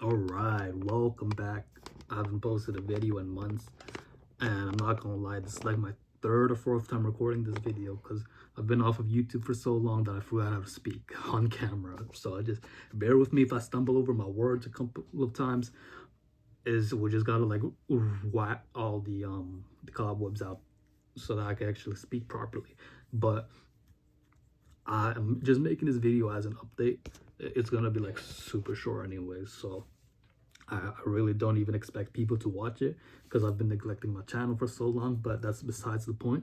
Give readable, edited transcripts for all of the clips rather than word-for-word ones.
All right, welcome back. I haven't posted a video in months, and I'm not gonna lie, this is like my third or fourth time recording this video because I've been off of YouTube for so long that I forgot how to speak on camera. So I just bear with me if I stumble over my words a couple of times. Is we just gotta like whack all the cobwebs out so that I can actually speak properly. But I'm just making this video as an update. It's gonna be like super short anyways, so I really don't even expect people to watch it because I've been neglecting my channel for so long, but that's besides the point.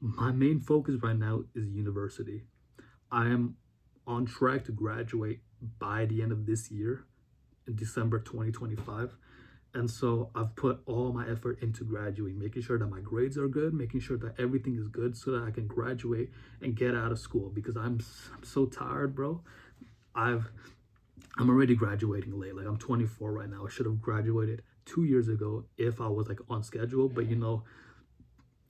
My main focus right now is university. I am on track to graduate by the end of this year, in December 2025. And so I've put all my effort into graduating, making sure that my grades are good, making sure that everything is good so that I can graduate and get out of school because I'm so tired, bro. I've I'm already graduating late. Like I'm 24 right now. I should have graduated 2 years ago if I was like on schedule. But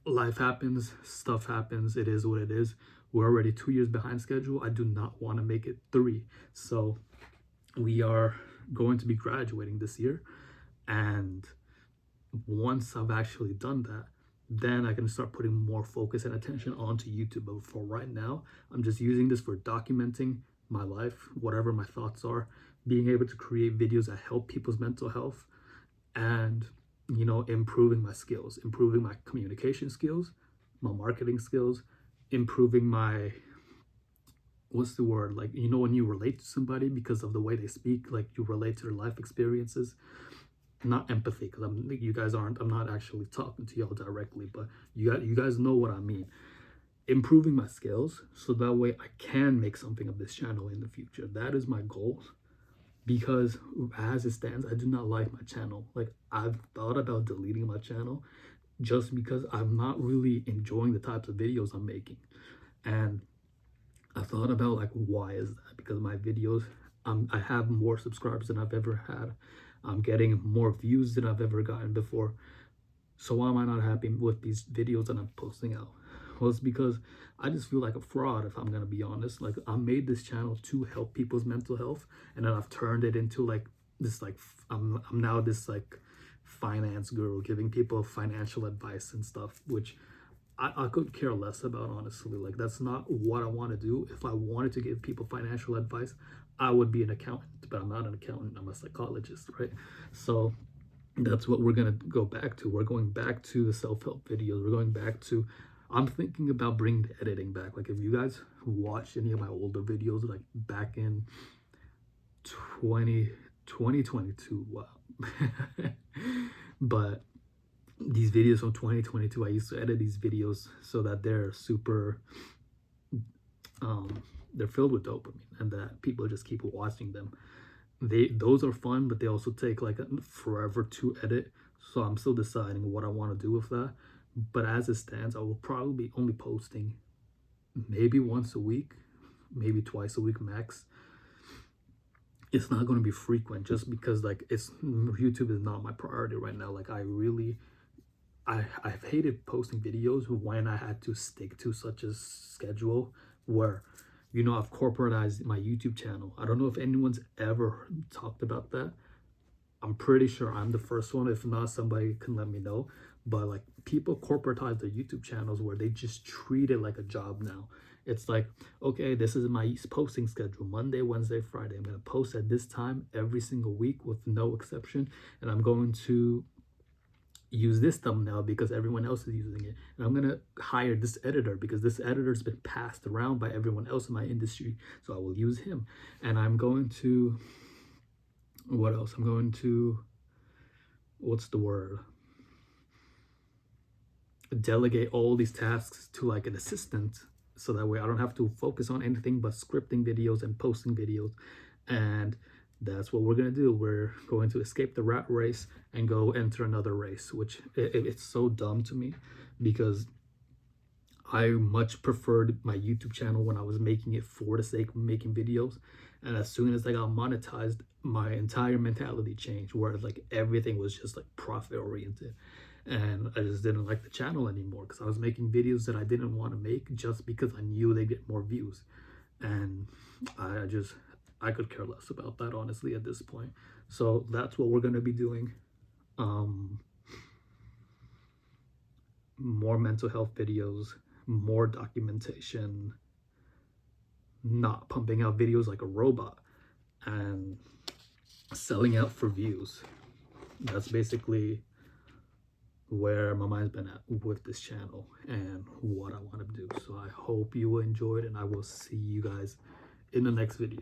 life happens, stuff happens. It is what it is. We're already 2 years behind schedule. I do not want to make it three. So we are going to be graduating this year. And once I've actually done that, then I can start putting more focus and attention onto YouTube. But for right now, I'm just using this for documenting my life, whatever my thoughts are, being able to create videos that help people's mental health and, improving my skills, improving my communication skills, my marketing skills, improving my, what's the word? Like, when you relate to somebody because of the way they speak, like you relate to their life experiences, not empathy because I'm not actually talking to y'all directly, but you guys know what I mean. Improving my skills so that way I can make something of this channel in the future. That is my goal because as it stands, I do not like my channel. Like I've thought about deleting my channel just because I'm not really enjoying the types of videos I'm making. And I thought about like why is that? Because my videos, I have more subscribers than I've ever had. I'm getting more views than I've ever gotten before. So why am I not happy with these videos that I'm posting out? Well, it's because I just feel like a fraud, if I'm gonna be honest. Like I made this channel to help people's mental health, and then I've turned it into like this like I'm now this like finance guru giving people financial advice and stuff, which I could care less about, honestly. Like that's not what I want to do. If I wanted to give people financial advice, I would be an accountant, but I'm not an accountant. I'm a psychologist, right? So that's what we're gonna go back to. We're going back to the self-help videos. We're going back to, I'm thinking about bringing the editing back. Like if you guys watched any of my older videos, like back in 2022, wow. But these videos from 2022, I used to edit these videos so that they're super they're filled with dopamine and that people just keep watching them. Those are fun, but they also take like forever to edit. So I'm still deciding what I want to do with that. But as it stands, I will probably be only posting maybe once a week, maybe twice a week max. It's not going to be frequent just because like YouTube is not my priority right now. Like I've hated posting videos when I had to stick to such a schedule where, I've corporatized my YouTube channel. I don't know if anyone's ever talked about that. I'm pretty sure I'm the first one. If not, somebody can let me know. But like people corporatize their YouTube channels where they just treat it like a job now. It's like, okay, this is my posting schedule. Monday, Wednesday, Friday. I'm going to post at this time every single week with no exception. And I'm going to use this thumbnail because everyone else is using it, and I'm gonna hire this editor because this editor's been passed around by everyone else in my industry, so I will use him. And I'm going to, what else? I'm going to, what's the word, delegate all these tasks to like an assistant, so that way I don't have to focus on anything but scripting videos and posting videos. And that's what we're going to do. We're going to escape the rat race and go enter another race, which it's so dumb to me because I much preferred my YouTube channel when I was making it for the sake of making videos. And as soon as I got monetized, my entire mentality changed where like everything was just like profit oriented. And I just didn't like the channel anymore because I was making videos that I didn't want to make just because I knew they'd get more views. And I just I could care less about that, honestly, at this point. So that's what we're going to be doing. More mental health videos, more documentation, not pumping out videos like a robot, and selling out for views. That's basically where my mind's been at with this channel and what I want to do. So I hope you enjoyed, and I will see you guys in the next video.